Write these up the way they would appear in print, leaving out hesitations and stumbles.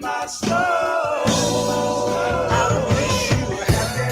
my soul. I wish you were happy.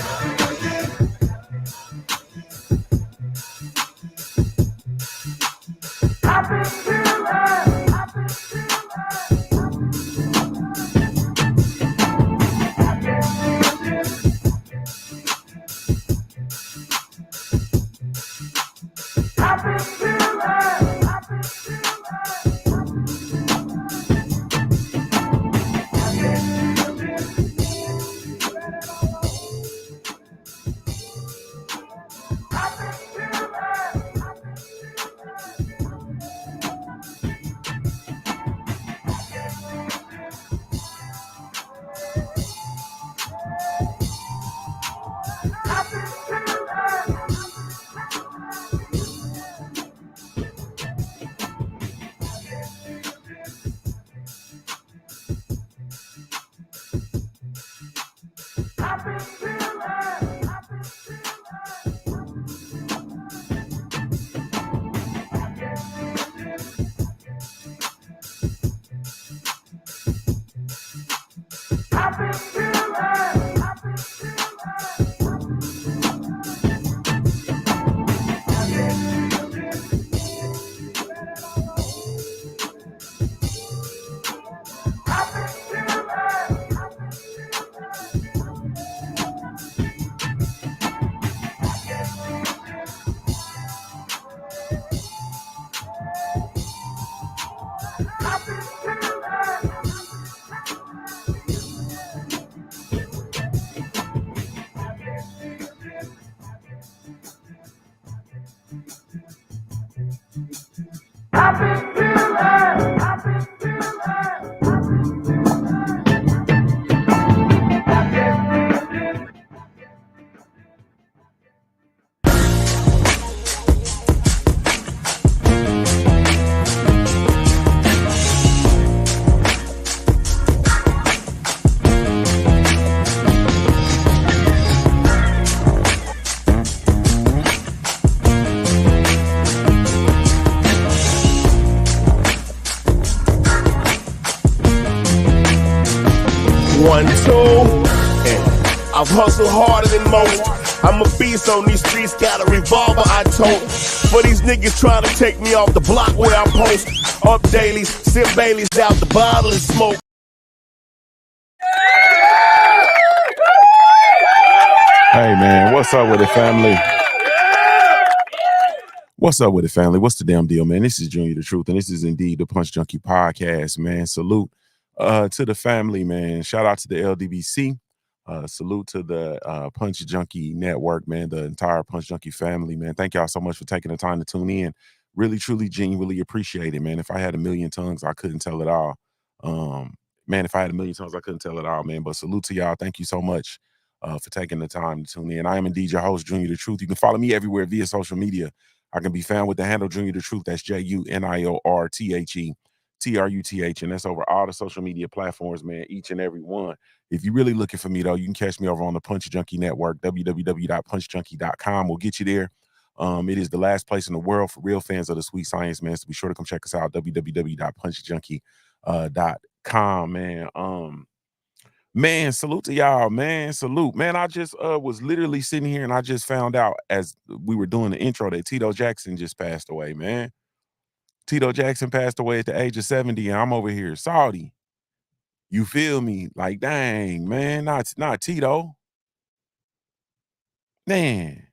One, two, and I've hustled harder than most. I'm a beast on these streets, got a revolver I tote. For these niggas trying to take me off the block where I post. Up dailies, sip Baileys out the bottle and smoke. Hey man, what's up with it, family? What's up with it, family? What's the damn deal, man? This is Junior the Truth, and this is indeed the Punch Junkie Podcast, man. Salute to the family, man. Shout out to the LDBC. Salute to the Punch Junkie Network, man, the entire Punch Junkie family, man. Thank y'all so much for taking the time to tune in. Really, truly, genuinely appreciate it, man. If I had a million tongues, I couldn't tell it all. Man, if I had a million tongues, I couldn't tell it all, man. But salute to y'all. Thank you so much for taking the time to tune in. I am indeed your host, Junior the Truth. You can follow me everywhere via social media. I can be found with the handle Junior the Truth. That's JuniorTheTruth, and that's over all the social media platforms, man, each and every one. If you're really looking for me, though, you can catch me over on the Punch Junkie Network. www.punchjunkie.com will get you there. It is the last place in the world for real fans of the sweet science, man. So be sure to come check us out, www.punchjunkie.com, man. Man, salute to y'all, man. Salute. Man, I just was literally sitting here and I just found out as we were doing the intro that Tito Jackson just passed away, man. Tito Jackson passed away at the age of 70, and I'm over here salty. You feel me? Like, dang, man, not Tito. Man.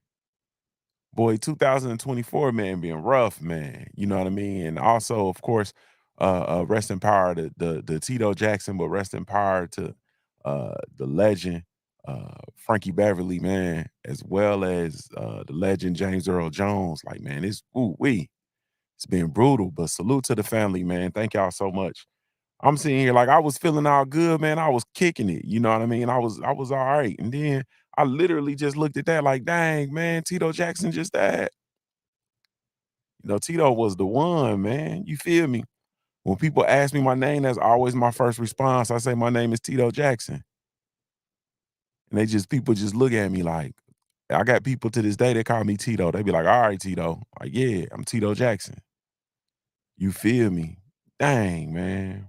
Boy, 2024, man, being rough, man. You know what I mean? And also, of course, rest in power to the Tito Jackson, but rest in power to the legend, Frankie Beverly, man, as well as the legend James Earl Jones. Like, man, it's been brutal, but salute to the family, man. Thank y'all so much. I'm sitting here like I was feeling all good, man. I was kicking it. You know what I mean? I was all right. And then I literally just looked at that like, dang, man, Tito Jackson just died. You know, Tito was the one, man. You feel me? When people ask me my name, that's always my first response. I say my name is Tito Jackson. And people just look at me like, I got people to this day that call me Tito. They be like, all right, Tito. Like, yeah, I'm Tito Jackson. You feel me? Dang, man.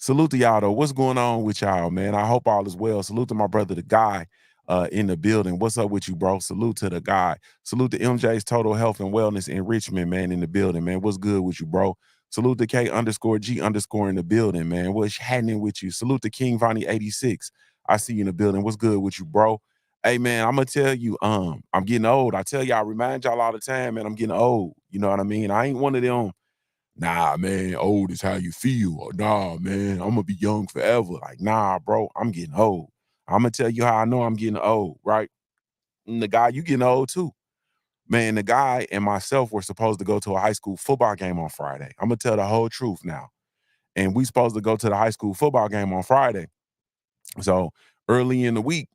Salute to y'all though. What's going on with y'all, man? I hope all is well. Salute to my brother, the guy, in the building. What's up with you, bro? Salute to the guy. Salute to MJ's Total Health and Wellness Enrichment, man, in the building, man. What's good with you, bro? Salute to K_G_ in the building, man. What's happening with you? Salute to King Vonnie 86. I see you in the building. What's good with you, bro? Hey, man, I'm gonna tell you, I'm getting old. I tell y'all, I remind y'all all the time, man, I'm getting old. You know what I mean? I ain't one of them. Nah, man, old is how you feel. Or nah, man, I'm gonna be young forever. Like, nah, bro, I'm getting old. I'm gonna tell you how I know I'm getting old, right? And the guy, you getting old too. Man, the guy and myself were supposed to go to a high school football game on Friday. I'm gonna tell the whole truth now. And we supposed to go to the high school football game on Friday. So early in the week,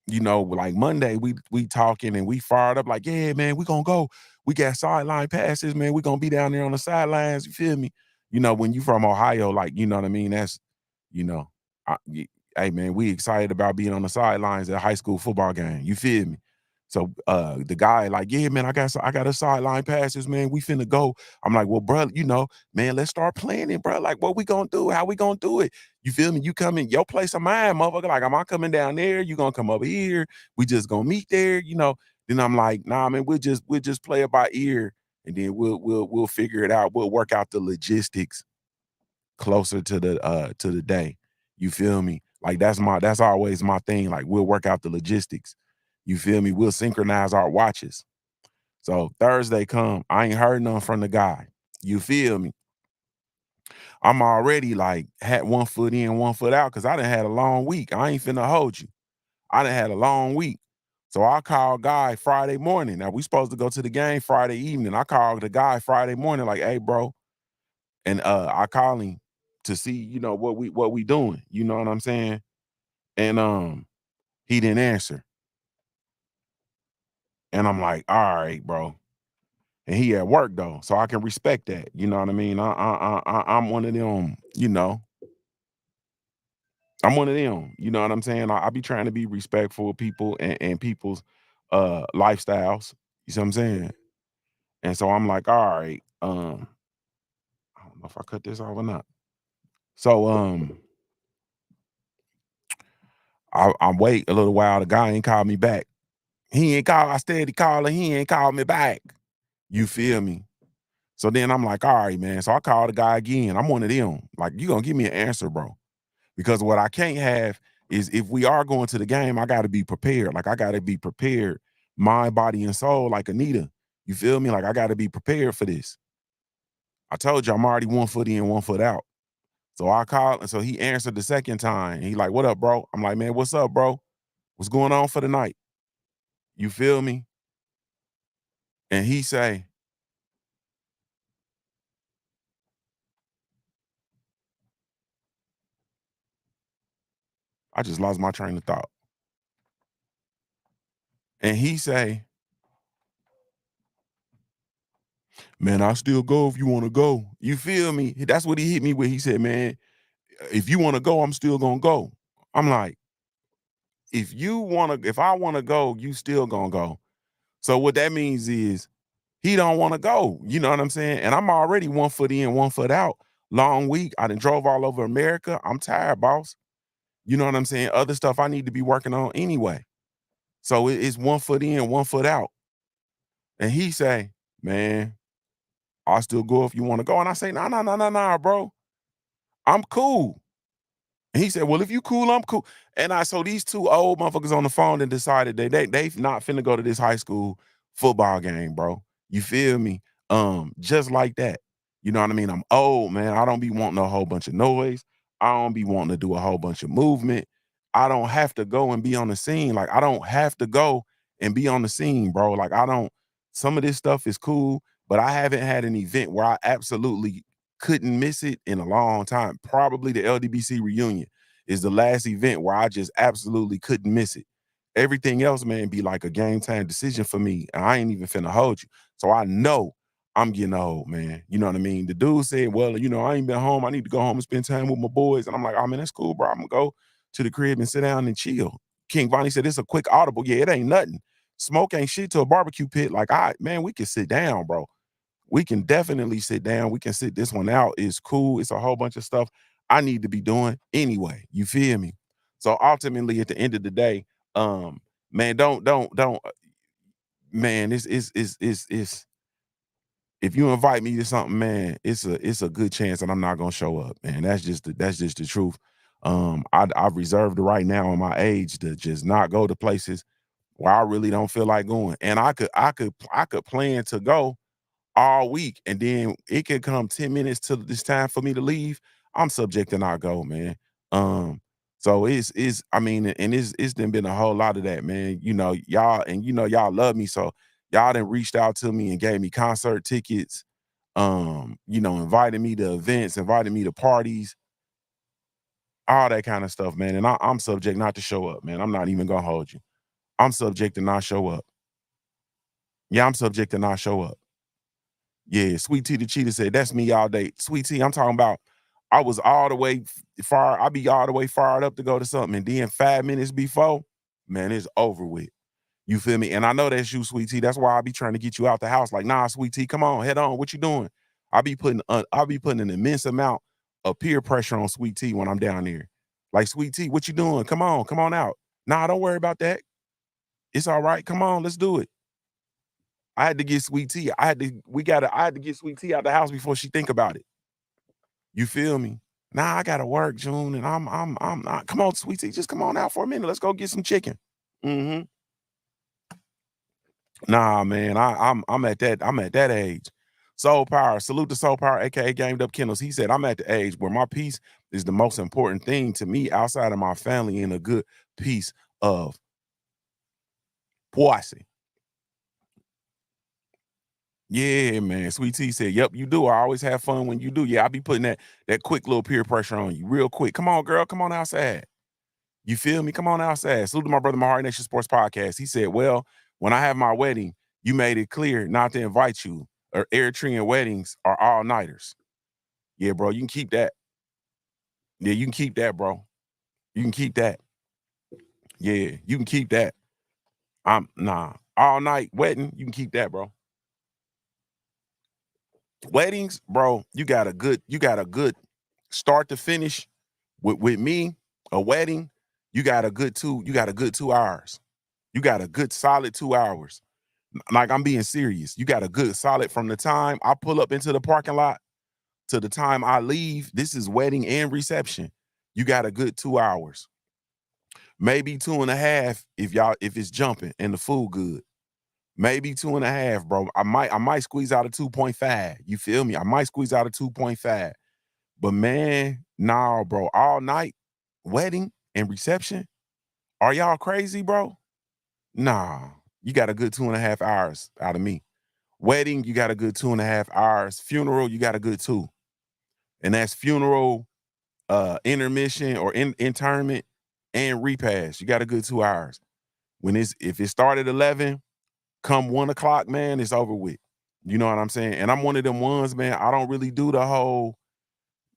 you know, like Monday, we talking and we fired up like, yeah, man, we gonna go. We got sideline passes, man. We gonna be down there on the sidelines. You feel me? You know, when you from Ohio, like, you know what I mean? That's, you know, hey man, we excited about being on the sidelines at a high school football game. You feel me? So the guy like, yeah, man, I got a sideline passes, man. We finna go. I'm like, well, bro, you know, man, let's start planning, bro. Like, what we gonna do? How we gonna do it? You feel me? You come in your place of mine, motherfucker. Like, am I coming down there? You gonna come over here? We just gonna meet there, you know? Then I'm like, nah, man, we'll just play it by ear, and then we'll figure it out. We'll work out the logistics closer to the day. You feel me? Like that's always my thing. Like we'll work out the logistics. You feel me? We'll synchronize our watches. So Thursday come, I ain't heard nothing from the guy. You feel me? I'm already like had one foot in, one foot out because I done had a long week. I ain't finna hold you. I done had a long week. So I called guy Friday morning. Now we supposed to go to the game Friday evening. I called the guy Friday morning, like, hey, bro. And I call him to see, you know, what we doing. You know what I'm saying? And he didn't answer. And I'm like, all right, bro. And he at work though, so I can respect that. You know what I mean? I'm one of them, you know. I'm one of them. You know what I'm saying? I be trying to be respectful of people and people's lifestyles. You see what I'm saying? And so I'm like, all right, I don't know if I cut this off or not. So I wait a little while. The guy ain't called me back. He ain't call. I steady calling. He ain't called me back. You feel me? So then I'm like, all right, man. So I called the guy again. I'm one of them. Like, you gonna give me an answer, bro? Because what I can't have is if we are going to the game, I gotta be prepared. Like I gotta be prepared, mind, body, and soul, like Anita. You feel me? Like I gotta be prepared for this. I told you I'm already one foot in, one foot out. So I called, and so he answered the second time. He like, what up, bro? I'm like, man, what's up, bro? What's going on for the night? You feel me? And he say, I just lost my train of thought. And he say, man, I'll still go if you want to go. You feel me? That's what he hit me with. He said, man, if you want to go, I'm still gonna go. I'm like, if I want to go, you still gonna go. So what that means is he don't want to go. You know what I'm saying? And I'm already one foot in, one foot out. Long week. I done drove all over America. I'm tired, boss. You know what I'm saying? Other stuff I need to be working on anyway. So it's one foot in, one foot out. And he say, man, I'll still go if you want to go. And I say, nah, bro. I'm cool. And he said, well, if you cool, I'm cool. And so these two old motherfuckers on the phone and decided they not finna go to this high school football game, bro. You feel me? Just like that. You know what I mean? I'm old, man. I don't be wanting a whole bunch of noise. I don't be wanting to do a whole bunch of movement. I don't have to go and be on the scene. Like I don't have to go and be on the scene, bro. Like I don't, some of this stuff is cool, but I haven't had an event where I absolutely couldn't miss it in a long time. Probably the LDBC reunion is the last event where I just absolutely couldn't miss it. Everything else, man, be like a game time decision for me. And I ain't even finna hold you. So I know I'm getting old, man. You know what I mean? The dude said, well, you know, I ain't been home. I need to go home and spend time with my boys. And I'm like, oh, man, that's cool, bro. I'm gonna go to the crib and sit down and chill. King Vonnie said, it's a quick audible. Yeah, it ain't nothing. Smoke ain't shit to a barbecue pit. Like, man, we can sit down, bro. We can definitely sit down. We can sit this one out. It's cool. It's a whole bunch of stuff I need to be doing anyway. You feel me? So ultimately, at the end of the day, man, don't, man, it's if you invite me to something, man, it's a good chance that I'm not gonna show up, man. That's just the truth. I've reserved the right now in my age to just not go to places where I really don't feel like going. And I could plan to go all week, and then it could come 10 minutes till this time for me to leave. I'm subject to not go, man. Um, so it's I mean, and it's done been a whole lot of that, man. Y'all, and y'all love me, so y'all done reached out to me and gave me concert tickets, invited me to events, invited me to parties, all that kind of stuff, man. And I'm subject not to show up, man. I'm not even gonna hold you. I'm subject to not show up. Yeah, I'm subject to not show up. Yeah, Sweet Tea the Cheetah said, that's me all day. Sweet Tea, I'm talking about I was all the way far, I be all the way fired up to go to something. And then 5 minutes before, man, it's over with. You feel me? And I know that's you, Sweet Tea. That's why I be trying to get you out the house. Like, nah, Sweet Tea, come on, head on. What you doing? I be putting an immense amount of peer pressure on Sweet Tea when I'm down there. Like, Sweet Tea, what you doing? Come on out. Nah, don't worry about that. It's all right. Come on, let's do it. I had to get Sweet Tea. I had to get Sweet Tea out the house before she think about it. You feel me? Nah, I gotta work, June, and I'm not. Come on, Sweet Tea, just come on out for a minute. Let's go get some chicken. Mm-hmm. Nah, man, I'm at that age. Soul Power, salute to Soul Power, aka Gamed Up Kennels. He said, I'm at the age where my peace is the most important thing to me outside of my family and a good piece of poissy. Yeah, man. Sweet Tea said, yep, you do. I always have fun when you do. Yeah, I be putting that quick little peer pressure on you real quick. Come on, girl. Come on outside. You feel me? Come on outside. Salute to my brother, my Heart Nation Sports Podcast. He said, well, when I have my wedding, you made it clear not to invite you, or Eritrean weddings are all-nighters. Yeah, bro, you can keep that. Yeah, you can keep that, bro. You can keep that. Yeah, you can keep that. All night wedding, you can keep that, bro. Weddings, bro, you got a good start to finish with me, a wedding, you got a good 2 hours. You got a good solid 2 hours. Like, I'm being serious. You got a good solid from the time I pull up into the parking lot to the time I leave. This is wedding and reception. You got a good 2 hours. Maybe 2.5 if it's jumping and the food good. Maybe 2.5, bro. I might squeeze out a 2.5. You feel me? I might squeeze out a 2.5. But man, nah, bro. All night, wedding and reception. Are y'all crazy, bro? Nah. You got a good 2.5 hours out of me. Wedding, you got a good 2.5 hours. Funeral, you got a good 2. And that's funeral, intermission or internment and repast. You got a good 2 hours. If it started 11, come 1 o'clock, man, it's over with. You know what I'm saying? And I'm one of them ones, man. I don't really do the whole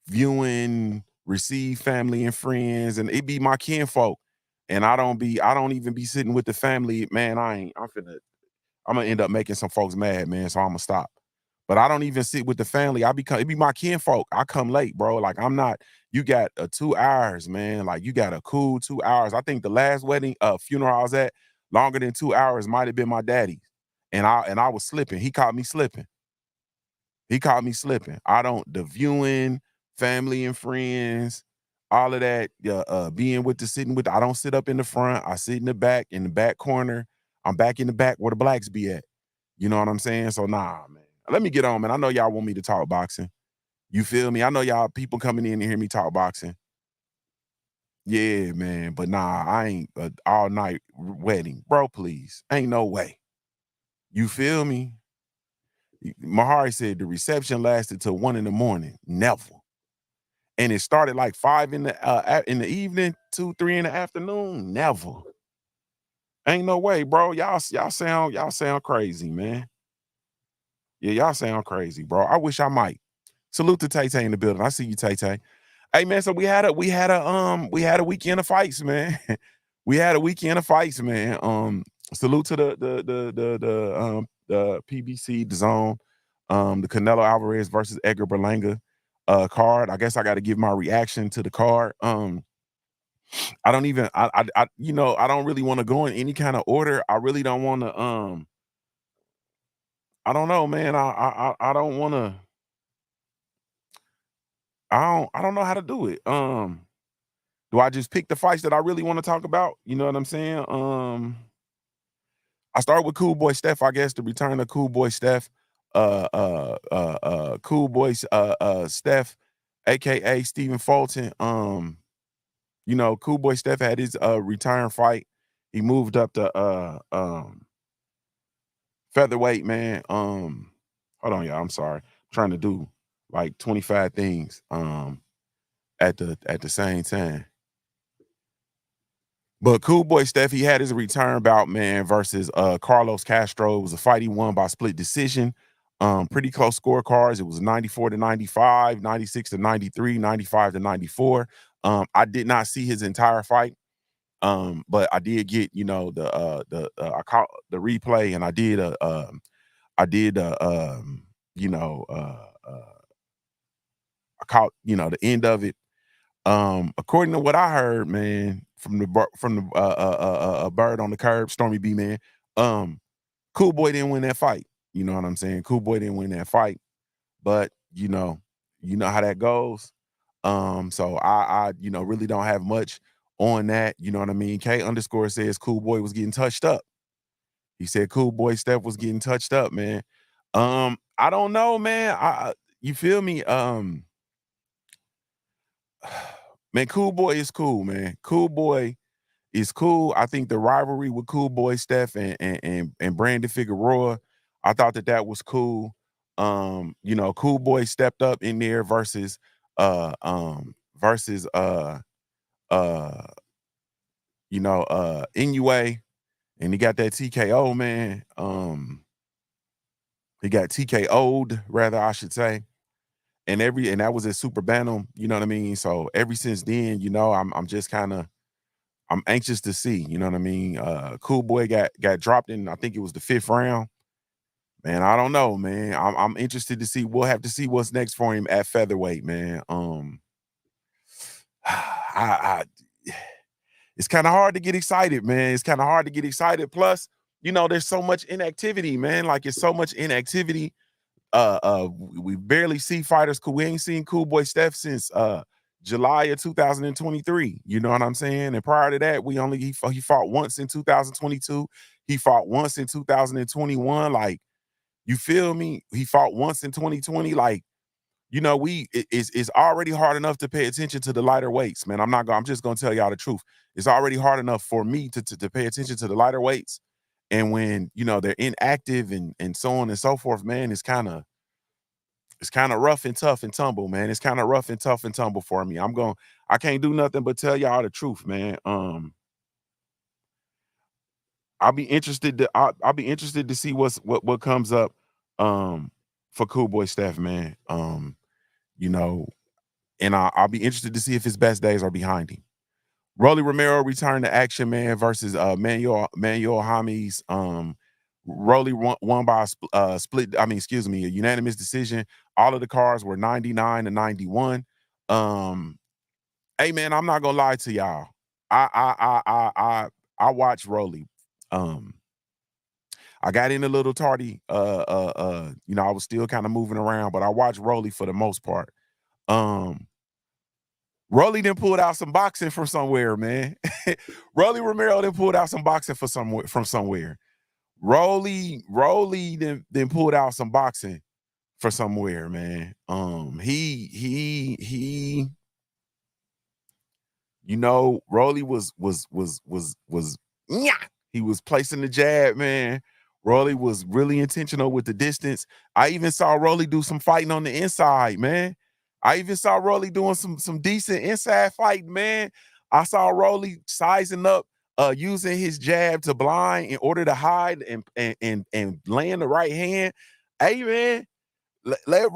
viewing, receive family and friends, and it be my kinfolk. And I don't even be sitting with the family, man. I'm gonna end up making some folks mad, man. So I'm gonna stop. But I don't even sit with the family. It be my kinfolk. I come late, bro. Like, I'm not, you got 2 hours, man. Like, you got a cool 2 hours. I think the last funeral I was at, longer than 2 hours, might have been my daddy's. And I was slipping. He caught me slipping. The viewing, family and friends, all of that, I don't sit up in the front. I sit in the back corner. I'm back in the back where the blacks be at. You know what I'm saying? So nah, man. Let me get on, man. I know y'all want me to talk boxing. You feel me? I know y'all people coming in to hear me talk boxing. Yeah, man. But nah, I ain't all night wedding. Bro, please. Ain't no way. You feel me? Mahari said the reception lasted till 1 a.m. Never. And it started like 5 in the evening, 2, 3 in the afternoon. Never. Ain't no way, bro. Y'all sound crazy, man. Yeah, y'all sound crazy, bro. I wish I might. Salute to Tay Tay in the building. I see you, Tay Tay. Hey, man. So we had a weekend of fights, man. We had a weekend of fights, man. Salute to the PBC, the Zone, the Canelo Alvarez versus Edgar Berlanga. card. I guess I got to give my reaction to the card. I don't even I you know, I don't really want to go in any kind of order. I really don't want to I don't know, man. I don't want to I don't know how to do it. Do I just pick the fights that I really want to talk about? You know what I'm saying? I start with Cool Boy Steph, I guess, the return of Cool Boy Steph. Cool Boy Steph, aka Stephen Fulton. You know, Cool Boy Steph had his return fight. He moved up to featherweight, man. Hold on, y'all. I'm sorry. I'm trying to do like 25 things at the same time. But Cool Boy Steph, he had his return bout, man, versus Carlos Castro. It was a fight he won by split decision. Pretty close scorecards. It was 94-95, 96-93, 95-94. I did not see his entire fight. But I did get, you know, I caught the replay, and I did you know, I caught, you know, the end of it. According to what I heard, man, from the bird on the curb, Stormy B, man, Cool Boy didn't win that fight. You know what I'm saying? Cool Boy didn't win that fight, but you know how that goes. So I you know, really don't have much on that. You know what I mean? K_ says Cool Boy was getting touched up. He said Cool Boy Steph was getting touched up, man. I don't know, man. You feel me? Man, Cool Boy is cool, man. Cool Boy is cool. I think the rivalry with Cool Boy Steph and Brandon Figueroa, I thought that was cool. You know, Cool Boy stepped up in there versus you know, Inoue, and he got that TKO, man. He got TKO'd, rather, I should say. And that was at Super Bantam, you know what I mean? So ever since then, you know, I'm just kind of, I'm anxious to see, you know what I mean? Cool Boy got dropped in, I think it was the 5th round. Man, I don't know, man. I'm interested to see. We'll have to see what's next for him at featherweight, man. I it's kind of hard to get excited, man. It's kind of hard to get excited. Plus, you know, there's so much inactivity, man. Like, it's so much inactivity. We barely see fighters. We ain't seen Cool Boy Steph since July of 2023. You know what I'm saying? And prior to that, he fought once in 2022. He fought once in 2021. Like, you feel me? He fought once in 2020. Like, you know, it's already hard enough to pay attention to the lighter weights, man. I'm just gonna tell y'all the truth. It's already hard enough for me to pay attention to the lighter weights. And when, you know, they're inactive and so on and so forth, man, it's kind of rough and tough and tumble, man. It's kind of rough and tough and tumble for me. I can't do nothing but tell y'all the truth, man. I'll be interested to see what comes up for Cool Boy Steph, man. You know, and I'll be interested to see if his best days are behind him. Rolly Romero returned to action, man, versus Manuel James. Rolly won by a a unanimous decision. All of the cards were 99-91. Hey, man, I'm not gonna lie to y'all. I watched Rolly. I got in a little tardy. You know, I was still kind of moving around, but I watched Rolly for the most part. Rolly then pulled out some boxing from somewhere, man. Rolly Romero then pulled out some boxing from somewhere. Rolly then pulled out some boxing for somewhere, man. He you know, Rolly was he was placing the jab, man. Rolly was really intentional with the distance. I even saw Rolly do some fighting on the inside, man. I even saw Rolly doing some decent inside fighting, man. I saw Rolly sizing up, using his jab to blind in order to hide and land the right hand. Hey, man, let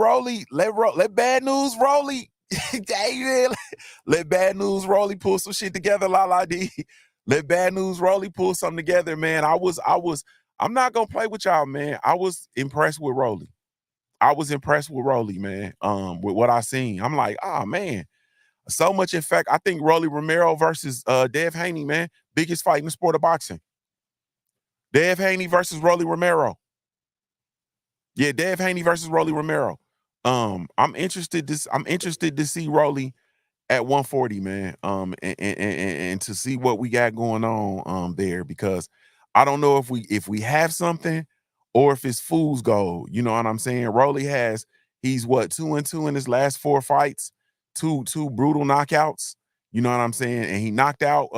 bad news Rolly. Hey, man, let bad news Rolly pull some shit together, La D. Let bad news Rolly pull something together, man. I'm not gonna play with y'all, man. I was impressed with Rolly. I was impressed with Rolly, man. With what I seen. I'm like, oh man. So much, in fact, I think Rolly Romero versus Dev Haney, man. Biggest fight in the sport of boxing. Dev Haney versus Rolly Romero. Yeah, Dev Haney versus Rolly Romero. I'm interested to see Rolly at 140, man. And to see what we got going on there, because I don't know if we have something or if it's fool's gold. You know what I'm saying? Rolly he's what, 2-2 in his last 4 fights, two brutal knockouts. You know what I'm saying? And he knocked out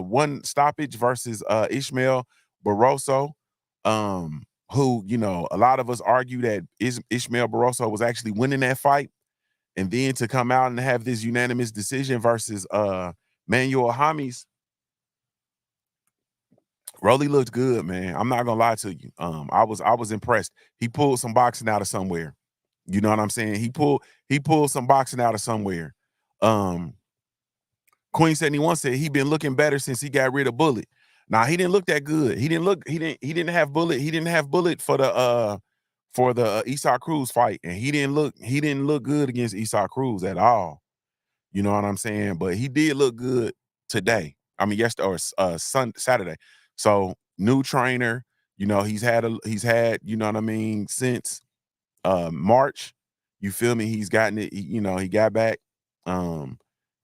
one stoppage versus Ishmael Barroso. Who, you know, a lot of us argue that Ishmael Barroso was actually winning that fight. And then to come out and have this unanimous decision versus Manuel James, Rolly looked good, man. I'm not gonna lie to you. I was impressed. He pulled some boxing out of somewhere. You know what I'm saying? He pulled some boxing out of somewhere. Um, Queen 71 said he been looking better since he got rid of Bullet. Now he didn't look that good. He didn't have Bullet. He didn't have Bullet for the Esau Cruz fight, and he didn't look good against Esau Cruz at all. You know what I'm saying? But he did look good today. I mean, yesterday or Saturday. So new trainer. You know, he's had you know what I mean, since March. You feel me? He's gotten it. You know, he got back.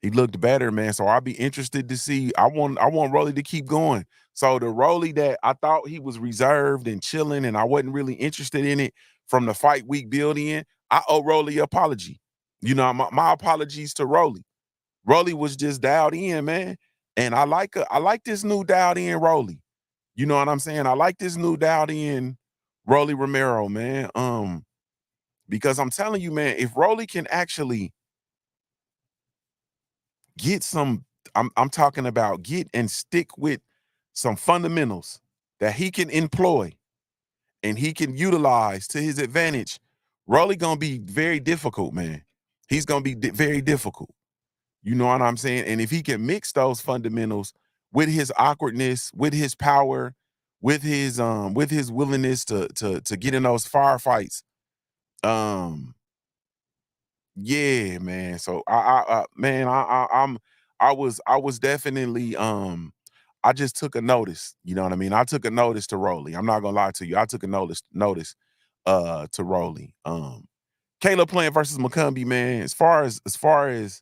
He looked better, man. So I'll be interested to see. I want Rolly to keep going. So the Rolly that I thought he was reserved and chilling, and I wasn't really interested in it from the fight week building in, I owe Rolly an apology. You know, my apologies to Rolly. Rolly was just dialed in, man. And I like this new dialed in Rolly. You know what I'm saying? I like this new dialed in Rolly Romero, man. Because I'm telling you, man, if Rolly can actually get some, I'm talking about get and stick with some fundamentals that he can employ and he can utilize to his advantage, Rolly gonna be very difficult, man. He's gonna be very difficult. You know what I'm saying? And if he can mix those fundamentals with his awkwardness, with his power, with his willingness to get in those firefights, yeah, man. So man, I was definitely I just took a notice. You know what I mean? I took a notice to Rolly. I'm not gonna lie to you. I took a notice to Rolly. Caleb Plant versus McCombie, man. As far as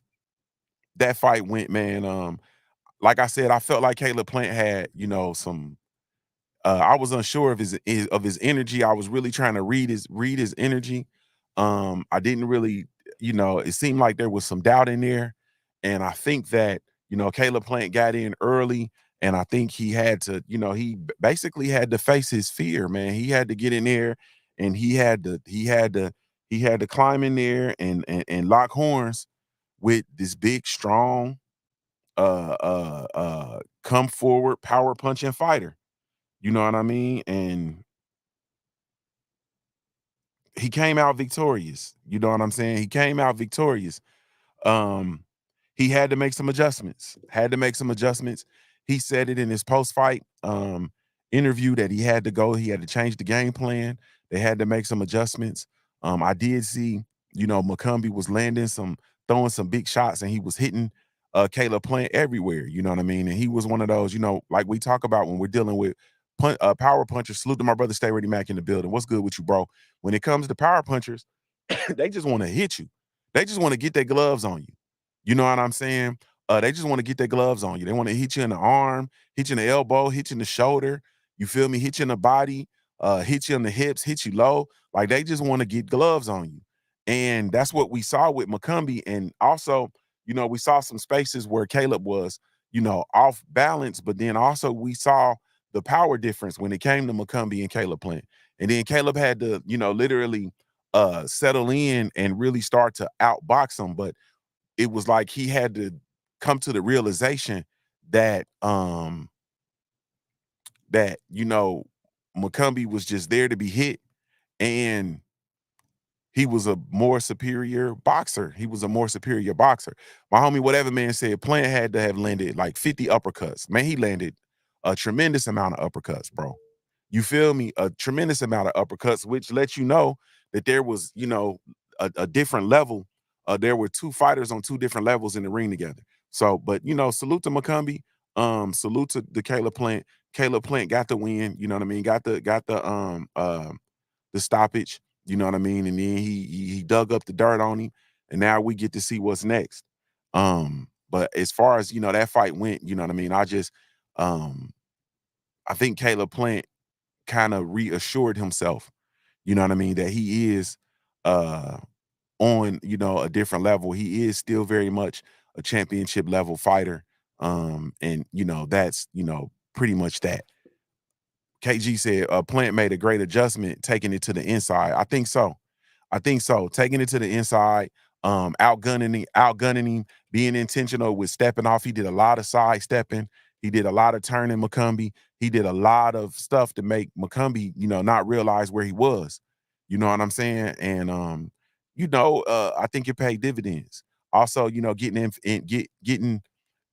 that fight went, man. Like I said, I felt like Caleb Plant had, you know, some. I was unsure of his energy. I was really trying to read his energy. I didn't really, you know, it seemed like there was some doubt in there, and I think that, you know, Caleb Plant got in early, and I think he had to, you know, basically had to face his fear, man. He had to get in there, and he had to climb in there and lock horns with this big, strong, come forward, power punching fighter. You know what I mean? And he came out victorious. You know what I'm saying? He came out victorious. Um, he had to make some adjustments. Had to make some adjustments. He said it in his post-fight interview that he had to go. He had to change the game plan. They had to make some adjustments. I did see, you know, McCombie was throwing some big shots, and he was hitting Caleb Plant everywhere. You know what I mean? And he was one of those, you know, like we talk about when we're dealing with power punchers. Salute to my brother Stay Ready Mac in the building. What's good with you, bro? When it comes to power punchers, they just want to hit you. They just want to get their gloves on you. You know what I'm saying? They just want to get their gloves on you. They want to hit you in the arm, hit you in the elbow, hit you in the shoulder. You feel me? Hit you in the body, hit you in the hips, hit you low. Like they just want to get gloves on you. And that's what we saw with McCombie. And also, you know, we saw some spaces where Caleb was, you know, off balance, but then also we saw the power difference when it came to McCombie and Caleb Plant. And then Caleb had to, you know, literally settle in and really start to outbox him. But it was like he had to come to the realization that you know, McCombie was just there to be hit, and he was a more superior boxer. He was a more superior boxer. My homie, whatever man said, Plant had to have landed like 50 uppercuts. Man, he landed a tremendous amount of uppercuts, bro. You feel me? A tremendous amount of uppercuts, which lets you know that there was, a different level. There were two fighters on two different levels in the ring together. So, but salute to McCombie. Salute to Caleb Plant. Caleb Plant got the win. You know what I mean? Got the stoppage. You know what I mean? And then he dug up the dirt on him, and now we get to see what's next. But as far as that fight went, you know what I mean? Um, I think Caleb Plant kind of reassured himself, you know what I mean, that he is uh on, a different level. He is still very much a championship level fighter. And that's, pretty much that. KG said Plant made a great adjustment taking it to the inside. I think so. Taking it to the inside, outgunning him, being intentional with stepping off. He did a lot of side stepping. He did a lot of turning McCombie. He did a lot of stuff to make McCombie, not realize where he was. You know what I'm saying? And I think it paid dividends. Also, getting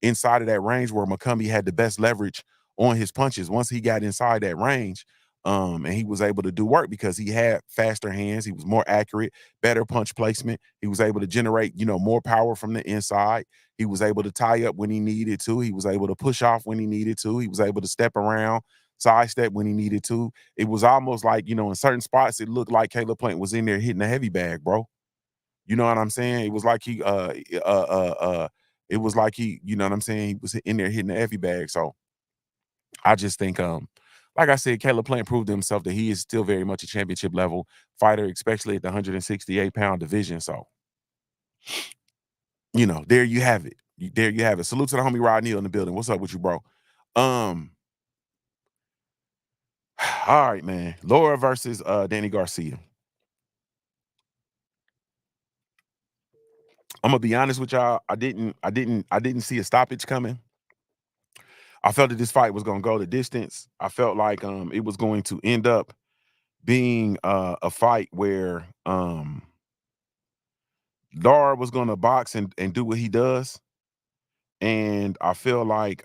inside of that range where McCombie had the best leverage on his punches. Once he got inside that range, and he was able to do work because he had faster hands. He was more accurate, better punch placement. He was able to generate, more power from the inside. He was able to tie up when he needed to. He was able to push off when he needed to. He was able to step around, sidestep when he needed to. It was almost like, in certain spots, it looked like Caleb Plant was in there hitting a heavy bag, bro. You know what I'm saying? It was like it was like you know what I'm saying? He was in there hitting the heavy bag. So I just think, like I said, Caleb Plant proved to himself that he is still very much a championship level fighter, especially at the 168-pound division. So, there you have it. There you have it. Salute to the homie Rod Neal in the building. What's up with you, bro? All right, man. Laura versus Danny Garcia. I'm gonna be honest with y'all. I didn't see a stoppage coming. I felt that this fight was gonna go the distance. I felt like it was going to end up being a fight where Lara was gonna box and do what he does. And I felt like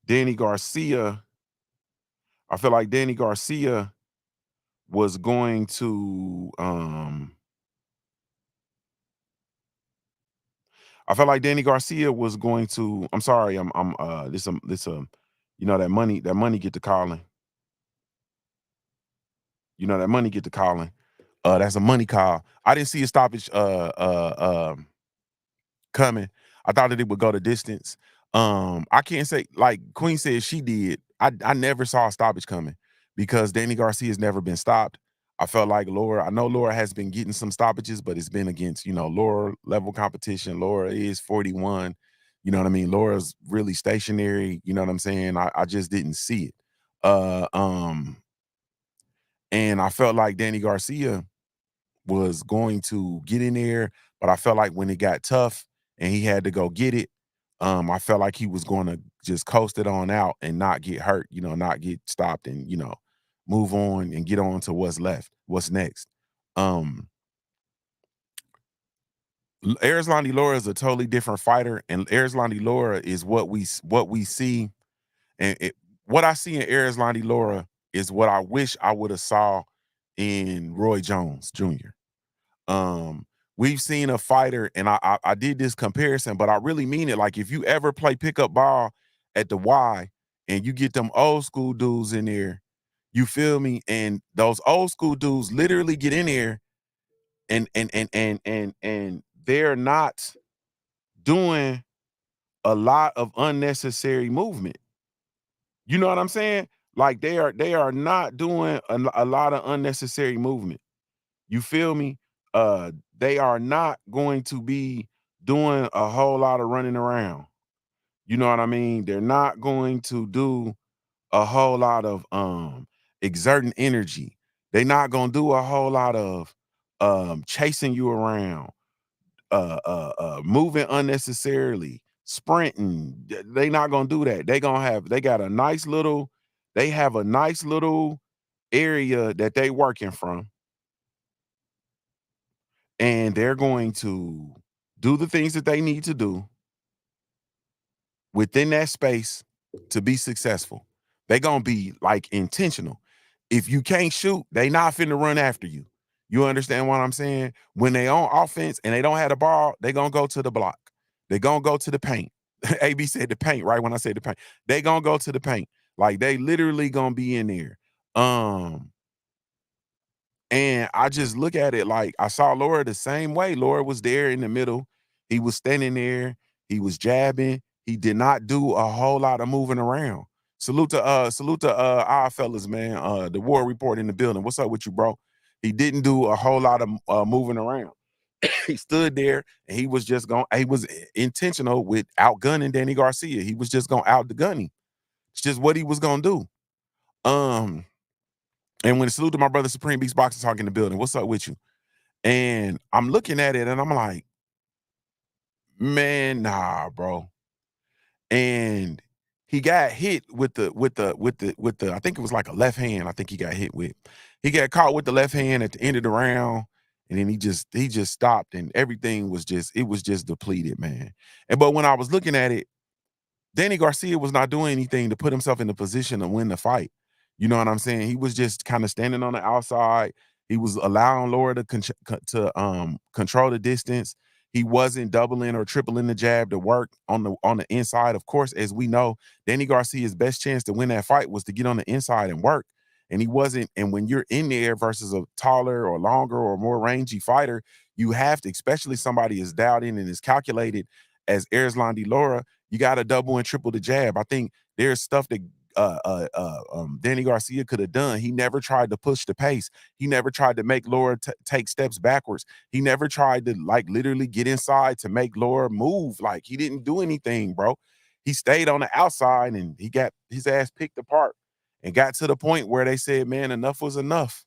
Danny Garcia, I feel like Danny Garcia was going to I felt like Danny Garcia was going to I'm sorry, I'm this that money get to calling. That money get to calling. That's a money call. I didn't see a stoppage coming. I thought that it would go the distance. I can't say like Queen said she did. I never saw a stoppage coming because Danny Garcia has never been stopped. I felt like I know Laura has been getting some stoppages, but it's been against, Laura level competition. Laura is 41. You know what I mean? Laura's really stationary. You know what I'm saying? I just didn't see it. Uh um and I felt like Danny Garcia was going to get in there, but I felt like when it got tough and he had to go get it, I felt like he was going to just coast it on out and not get hurt, not get stopped and, move on and get on to what's left, what's next. Um, Arislandi Laura is a totally different fighter, and Arislandi Laura is what we see, and what I see in Arislandi Laura is what I wish I would have saw in Roy Jones Jr. Um, we've seen a fighter, and I did this comparison, but I really mean it. Like if you ever play pickup ball at the Y and you get them old school dudes in there, you feel me? And those old school dudes literally get in there and they're not doing a lot of unnecessary movement. You know what I'm saying? Like they are not doing a lot of unnecessary movement. You feel me? They are not going to be doing a whole lot of running around. You know what I mean? They're not going to do a whole lot of exerting energy. They're not gonna do a whole lot of chasing you around, moving unnecessarily, sprinting. They not gonna do that. They have a nice little area that they working from, and they're going to do the things that they need to do within that space to be successful. They gonna be like intentional. If you can't shoot, they not finna run after you. You understand what I'm saying? When they on offense and they don't have the ball, they gonna go to the block. They gonna go to the paint. AB said the paint, right? When I said the paint, they gonna go to the paint. Like they literally gonna be in there. And I just look at it like I saw Laura the same way. Laura was there in the middle. He was standing there. He was jabbing. He did not do a whole lot of moving around. Salute to our fellas, man. The War Report in the building. What's up with you, bro? He didn't do a whole lot of moving around. He stood there and he was just going. He was intentional with outgunning Danny Garcia. He was just going to out the gunning. It's just what he was going to do. And when salute to my brother Supreme Beast Boxing Talk in the building, what's up with you? And I'm looking at it and I'm like, man, nah, bro. And he got hit with the I think it was like a left hand. I think he got hit with. He got caught with the left hand at the end of the round, and then he just stopped, and everything was just depleted, man. But when I was looking at it, Danny Garcia was not doing anything to put himself in the position to win the fight. You know what I'm saying? He was just kind of standing on the outside. He was allowing Laura to control the distance. He wasn't doubling or tripling the jab to work on the inside. Of course, as we know, Danny Garcia's best chance to win that fight was to get on the inside and work. And he wasn't. And when you're in there versus a taller or longer or more rangy fighter, you have to, especially somebody as dialed in and as calculated as Erislandy Lara, you got to double and triple the jab. I think there's stuff that Danny Garcia could have done. He never tried to push the pace. He never tried to make Lara take steps backwards. He never tried to like literally get inside to make Lara move. Like he didn't do anything, bro. He stayed on the outside and he got his ass picked apart and got to the point where they said, man, enough was enough.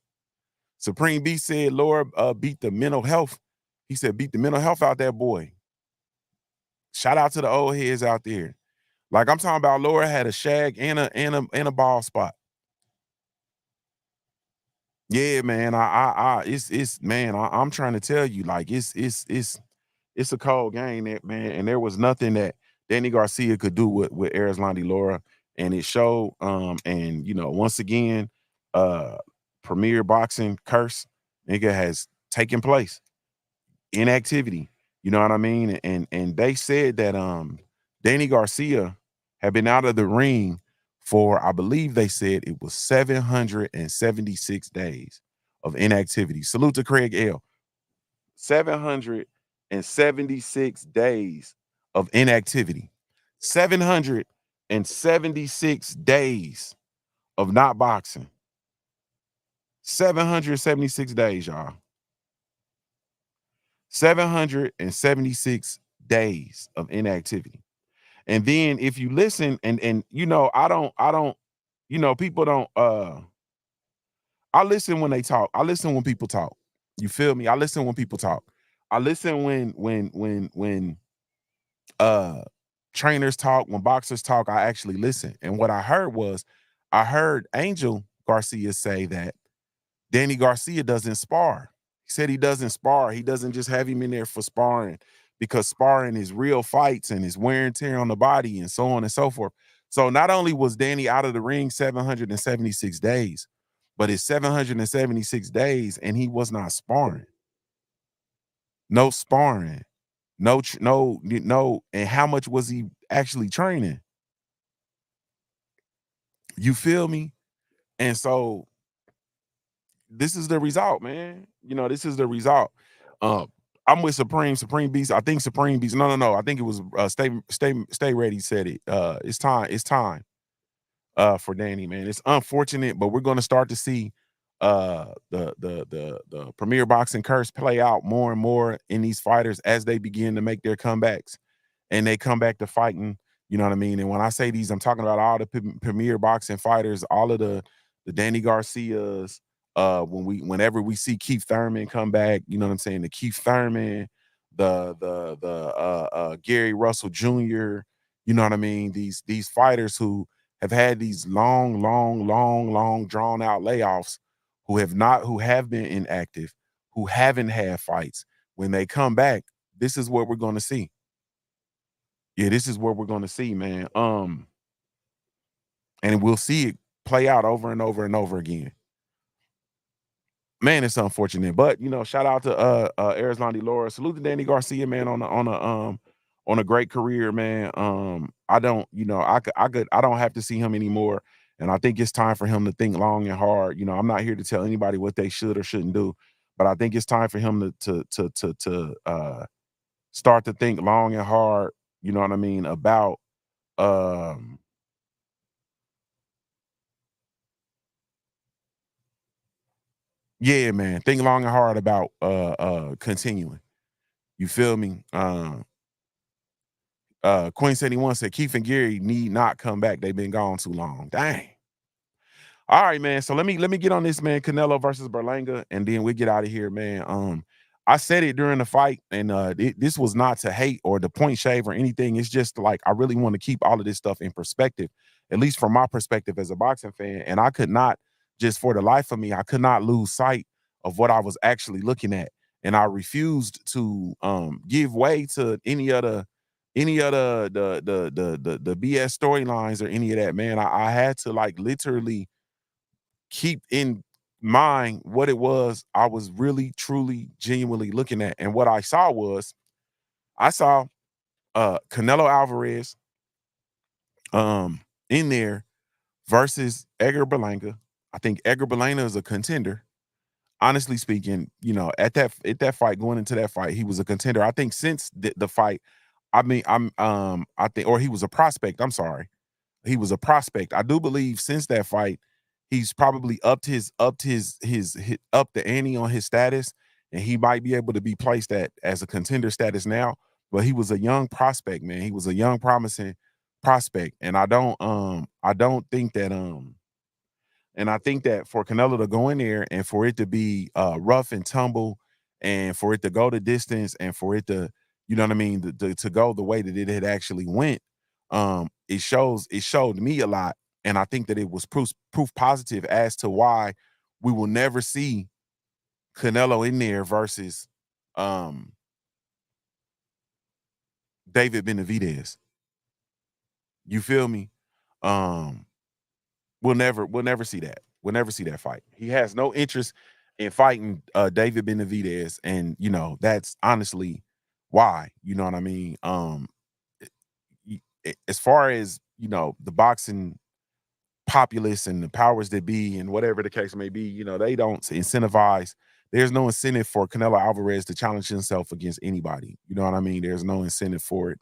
Supreme B said Lara beat the mental health. He said beat the mental health out that boy. Shout out to the old heads out there. Like I'm talking about, Lara had a shag and a ball spot. Yeah, man. It's man. I'm trying to tell you, like it's a cold game, that man. And there was nothing that Danny Garcia could do with Erislandy Lara, and it showed. And you know, once again, Premier Boxing curse, nigga, has taken place. Inactivity. You know what I mean? And they said that Danny Garcia had been out of the ring for, I believe they said it was 776 days of inactivity. Salute to Craig L. 776 days of inactivity. 776 days of not boxing. 776 days, y'all. 776 days of inactivity. And then if you listen and you know, I don't, you know, people don't I listen when they talk. I listen when people talk. You feel me? I listen when people talk. I listen when trainers talk, when boxers talk, I actually listen. And what I heard Angel Garcia say that Danny Garcia doesn't spar. He said he doesn't spar. He doesn't just have him in there for sparring, because sparring is real fights and is wear and tear on the body and so on and so forth. So not only was Danny out of the ring 776 days, but it's 776 days and he was not sparring. No sparring. No. And how much was he actually training? You feel me? And so this is the result, man. You know, this is the result. I'm with Supreme Beast. I think Supreme Beast. No. I think it was Stay Ready said it. It's time for Danny, man. It's unfortunate, but we're going to start to see the Premier Boxing curse play out more and more in these fighters as they begin to make their comebacks and they come back to fighting. You know what I mean? And when I say these, I'm talking about all the Premier Boxing fighters, all of the Danny Garcias. Whenever we see Keith Thurman come back, you know what I'm saying? The Keith Thurman, the Gary Russell Jr., you know what I mean? These fighters who have had these long drawn out layoffs, who have been inactive, who haven't had fights. When they come back, this is what we're going to see. Yeah, this is what we're gonna see, man. And we'll see it play out over and over and over again. Man, it's unfortunate, but shout out to Arislandi Laura. Salute to Danny Garcia, man, on a great career, man. I don't, I don't have to see him anymore, and I think it's time for him to think long and hard. I'm not here to tell anybody what they should or shouldn't do, but I think it's time for him to start to think long and hard. You know what I mean about um yeah, man. Think long and hard about continuing. You feel me? Queen 71 said Keith and Gary need not come back. They've been gone too long. Dang. All right, man. So let me get on this, man. Canelo versus Berlanga, and then we get out of here, man. I said it during the fight, and this was not to hate or to point shave or anything. It's just like I really want to keep all of this stuff in perspective, at least from my perspective as a boxing fan. And I could not, just for the life of me, I could not lose sight of what I was actually looking at, and I refused to give way to any other the BS storylines or any of that, man. I had to like literally keep in mind what it was I was really, truly, genuinely looking at. And what I saw was I saw Canelo Alvarez in there versus Edgar Berlanga. I think Edgar Berlanga is a contender. Honestly speaking, at that fight, going into that fight, he was a contender. I think since the fight, I mean, I think, or he was a prospect. I'm sorry. He was a prospect. I do believe since that fight, he's probably upped the ante on his status, and he might be able to be placed at as a contender status now. But he was a young prospect, man. He was a young, promising prospect, and I don't think that and I think that for Canelo to go in there and for it to be rough and tumble, and for it to go the distance, and for it to, you know what I mean, to go the way that it had actually went, it showed me a lot, and I think that it was proof positive as to why we will never see Canelo in there versus um David Benavidez. You feel me? Um we'll never see that. We'll never see that fight. He has no interest in fighting David Benavidez, and that's honestly why. You know what I mean? As far as the boxing populace and the powers that be and whatever the case may be, they don't incentivize. There's no incentive for Canelo Alvarez to challenge himself against anybody. You know what I mean? There's no incentive for it.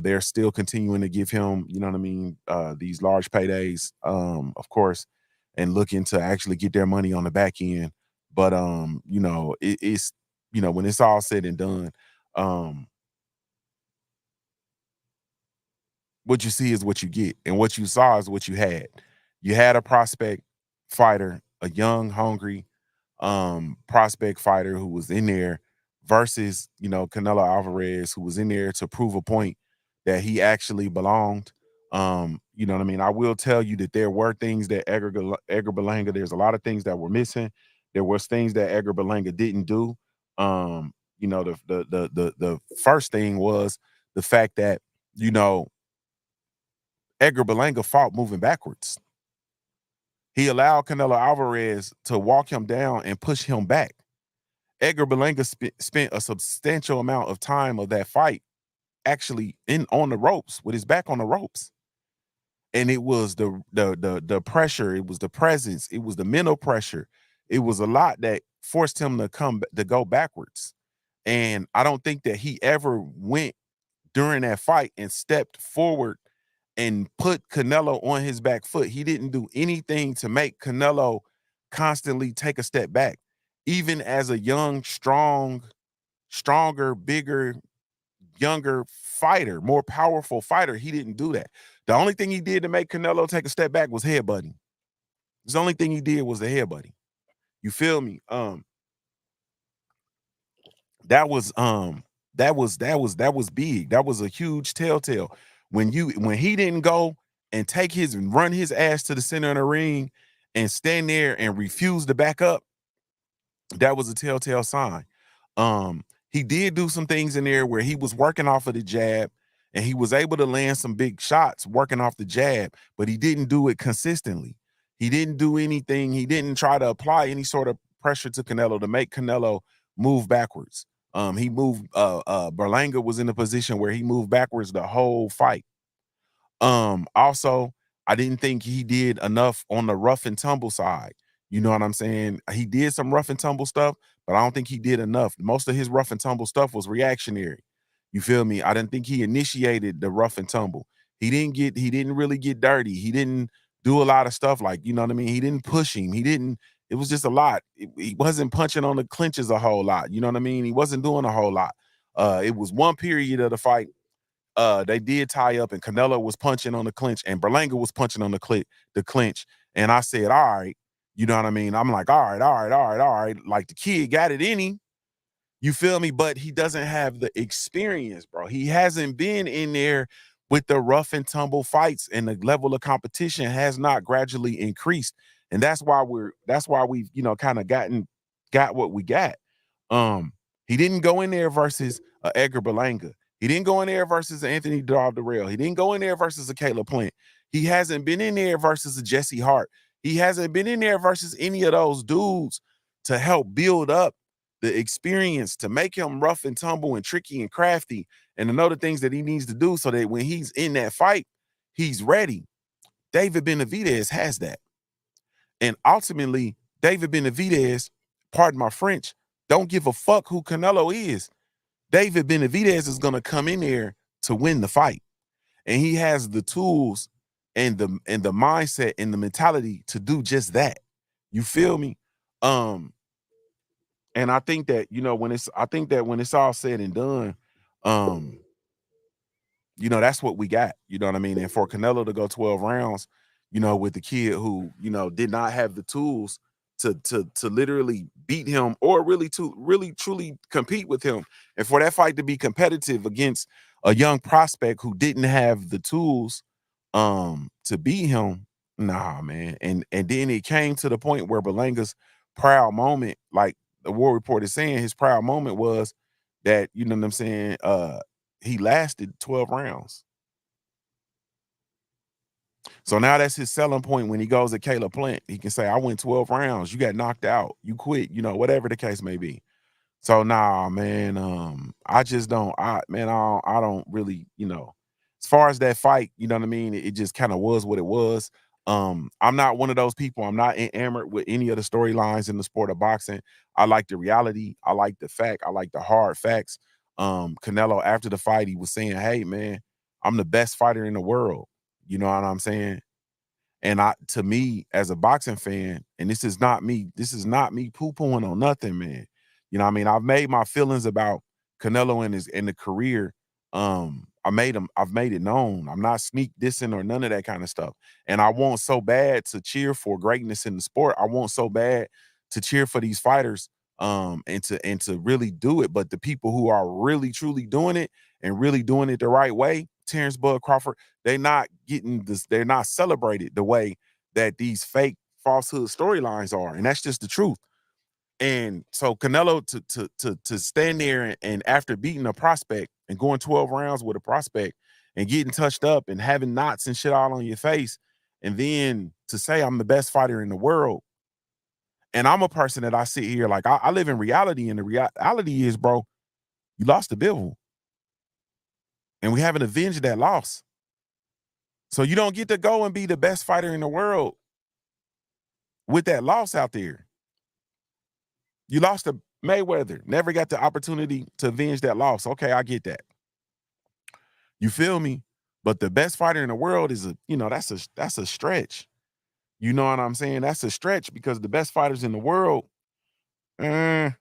They're still continuing to give him, you know what I mean, these large paydays, of course, and looking to actually get their money on the back end. But it's when it's all said and done, um, what you see is what you get, and what you saw is what you had. You had a prospect fighter, a young, hungry prospect fighter who was in there versus, Canelo Alvarez, who was in there to prove a point that he actually belonged. You know what I mean? I will tell you that there were things that Edgar Berlanga, there's a lot of things that were missing. There was things that Edgar Berlanga didn't do. The first thing was the fact that, you know, Edgar Berlanga fought moving backwards. He allowed Canelo Alvarez to walk him down and push him back. Edgar Berlanga spent a substantial amount of time of that fight actually in on the ropes, with his back on the ropes. And it was the pressure, it was the presence, it was the mental pressure. It was a lot that forced him to go backwards. And I don't think that he ever went during that fight and stepped forward and put Canelo on his back foot. He didn't do anything to make Canelo constantly take a step back. Even as a young, stronger, bigger, younger fighter, more powerful fighter, he didn't do that. The only thing he did to make Canelo take a step back was headbutting. The only thing he did was the headbutting. You feel me? That was that was big. That was a huge telltale. When he didn't go and take his and run his ass to the center of the ring and stand there and refuse to back up, that was a telltale sign. He did do some things in there where he was working off of the jab, And he was able to land some big shots working off the jab, but he didn't do it consistently. He didn't do anything. He didn't try to apply any sort of pressure to Canelo to make Canelo move backwards. He moved, Berlanga was in a position where he moved backwards the whole fight. Also, I didn't think he did enough on the rough and tumble side. You know what I'm saying? He did some rough and tumble stuff, but I don't think he did enough. Most of his rough and tumble stuff was reactionary. You feel me? I didn't think he initiated the rough and tumble. He didn't really get dirty. He didn't do a lot of stuff like, you know what I mean? He didn't push him. It was just a lot. He wasn't punching on the clinches a whole lot. You know what I mean? He wasn't doing a whole lot. It was one period of the fight. They did tie up, and Canelo was punching on the clinch, and Berlanga was punching on the clinch. And I said, all right, you know what I mean? I'm like, all right. Like the kid got it in him. You feel me? But he doesn't have the experience, bro. He hasn't been in there with the rough and tumble fights, and the level of competition has not gradually increased. And that's why we've, you know, kind of got what we got. He didn't go in there versus Edgar Berlanga. He didn't go in there versus Anthony Darrell. He didn't go in there versus a Caleb Plant. He hasn't been in there versus a Jesse Hart. He hasn't been in there versus any of those dudes to help build up the experience, to make him rough and tumble and tricky and crafty, and to know the things that he needs to do so that when he's in that fight, he's ready. David Benavidez has that. And ultimately, David Benavidez, pardon my French, don't give a fuck who Canelo is. David Benavidez is going to come in there to win the fight. And he has the tools and the mindset and the mentality to do just that. You feel me? And I think that, you know, when it's all said and done, you know, that's what we got. You know what I mean? And for Canelo to go 12 rounds, you know, with the kid who, you know, did not have the tools to literally beat him or really truly compete with him, and for that fight to be competitive against a young prospect who didn't have the tools to beat him, nah, man. And then it came to the point where Berlanga's proud moment, like the War Report is saying, his proud moment was that, you know what I'm saying, he lasted 12 rounds. So now that's his selling point when he goes to Caleb Plant. He can say, I went 12 rounds. You got knocked out. You quit, you know, whatever the case may be. So nah, man, I just don't, I don't really, you know, as far as that fight, you know what I mean? It just kind of was what it was. I'm not one of those people. I'm not enamored with any of the storylines in the sport of boxing. I like the reality. I like the fact. I like the hard facts. Canelo, after the fight, he was saying, hey, man, I'm the best fighter in the world. You know what I'm saying? And to me, as a boxing fan, and this is not me poo-pooing on nothing, man. You know what I mean? I've made my feelings about Canelo and the career. I've made it known. I'm not sneak dissing or none of that kind of stuff. And I want so bad to cheer for greatness in the sport. I want so bad to cheer for these fighters, and to really do it. But the people who are really truly doing it and really doing it the right way, Terrence Bud Crawford, they're not getting this, they're not celebrated the way that these fake falsehood storylines are. And that's just the truth. And so Canelo to stand there and after beating a prospect and going 12 rounds with a prospect and getting touched up and having knots and shit all on your face, and then to say I'm the best fighter in the world. And I'm a person that I sit here like I live in reality, and the reality is, bro, you lost to Bivol. And we haven't avenged that loss. So you don't get to go and be the best fighter in the world with that loss out there. You lost to Mayweather, never got the opportunity to avenge that loss. Okay, I get that. You feel me? But the best fighter in the world is that's a stretch. You know what I'm saying? That's a stretch because the best fighters in the world, that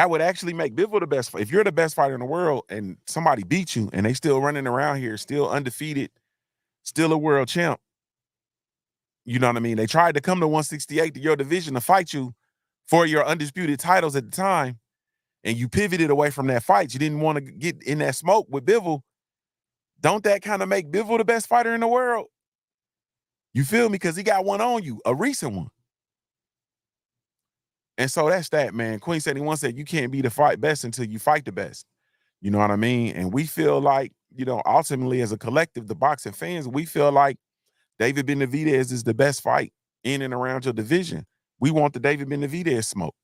would actually make Bivol the best. If you're the best fighter in the world and somebody beats you and they still running around here, still undefeated, still a world champ, you know what I mean? They tried to come to 168 to your division to fight you for your undisputed titles at the time, and you pivoted away from that fight. You didn't want to get in that smoke with Bivol. Don't that kind of make Bivol the best fighter in the world? You feel me? Because he got one on you, a recent one. And so that's that, man. Queen 71 said you can't be the best until you fight the best. You know what I mean? And we feel like, you know, ultimately as a collective, the boxing fans, we feel like David Benavidez is the best fight in and around your division. We want the David Benavidez smoke.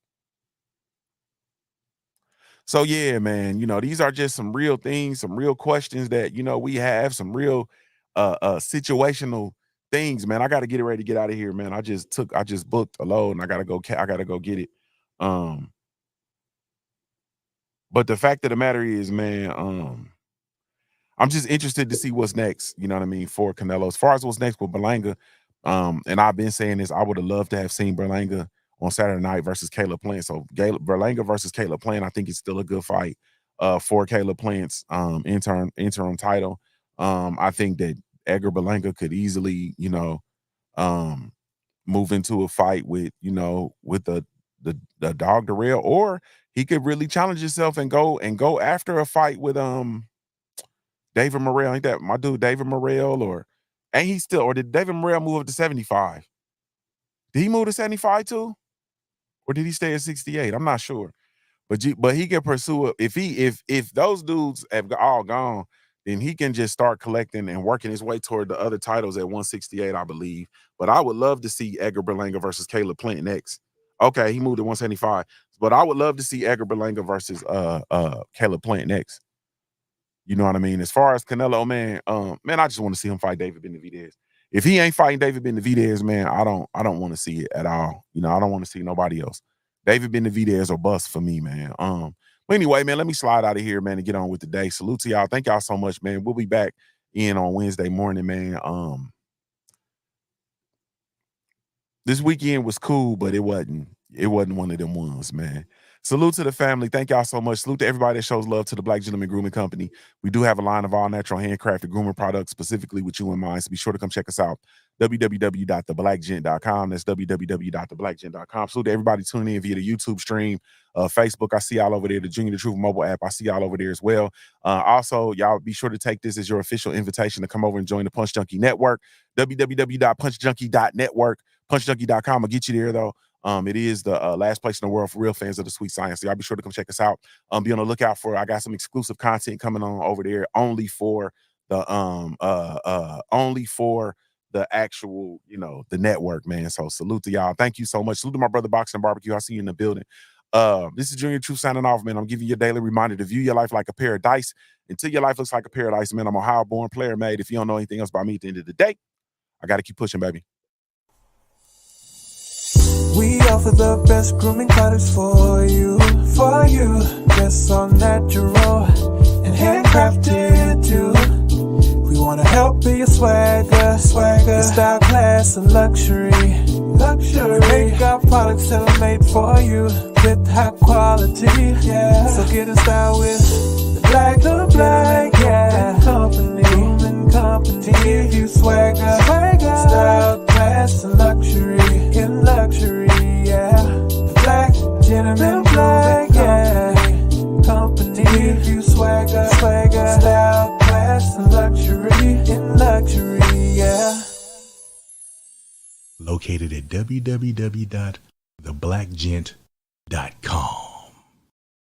So yeah, man, you know, these are just some real things, some real questions that, you know, we have, some real situational things, man. I got to get it ready to get out of here, man. I just booked a load and I got to go get it. But the fact of the matter is, man, I'm just interested to see what's next, you know what I mean, for Canelo. As far as what's next with Berlanga, and I've been saying this, I would have loved to have seen Berlanga on Saturday night versus Caleb Plant. So Berlanga versus Caleb Plant, I think it's still a good fight for Caleb Plant's interim title. I think that Edgar Berlanga could easily, you know, move into a fight with, you know, with the dog Darrell, or he could really challenge himself and go after a fight with David Morrell. Ain't that my dude David Morrell? Or did David Morrell move up to 75? Did he move to 75 too? Or did he stay at 68? I'm not sure. But he can pursue it. If those dudes have all gone, then he can just start collecting and working his way toward the other titles at 168, I believe. But I would love to see Edgar Berlanga versus Caleb Plant next. Okay, he moved to 175. But I would love to see Edgar Berlanga versus Caleb Plant next. You know what I mean? As far as Canelo, man, I just want to see him fight David Benavidez. If he ain't fighting David Benavidez, man, I don't want to see it at all. You know, I don't want to see nobody else. David Benavidez or bust for me, man. But anyway, man, let me slide out of here, man, and get on with the day. Salute to y'all. Thank y'all so much, man. We'll be back in on Wednesday morning, man. This weekend was cool, but it wasn't one of them ones, man. Salute to the family. Thank y'all so much. Salute to everybody that shows love to the Black Gentleman Grooming Company. We do have a line of all natural handcrafted grooming products specifically with you in mind, so be sure to come check us out. www.theblackgent.com. That's www.theblackgent.com. Salute to everybody tuning in via the YouTube stream, Facebook. I see y'all over there. The Junior the Truth mobile app. I see y'all over there as well. Also, y'all be sure to take this as your official invitation to come over and join the Punch Junkie Network. www.punchjunkie.network. PunchJunkie.com will get you there, though. It is the last place in the world for real fans of the sweet science. So y'all be sure to come check us out. Be on the lookout for, I got some exclusive content coming on over there only for the actual, you know, the network, man. So salute to y'all. Thank you so much. Salute to my brother Boxing Barbecue. I see you in the building. This is Junior Truth signing off, man. I'm giving you a daily reminder to view your life like a paradise until your life looks like a paradise, man. I'm a Ohio-born player made. If you don't know anything else about me at the end of the day, I got to keep pushing, baby. We offer the best grooming products for you. Yes, all natural and handcrafted too. We wanna help be your swagger, your style, class, and luxury. We make our products tailor-made for you with high quality. Yeah, so get in style with the Black Company. To give you swagger, style, class, and luxury. In luxury, yeah. The Black Gentleman Company. To give you swagger, style, class, and luxury. In luxury, yeah. Located at www.theblackgent.com.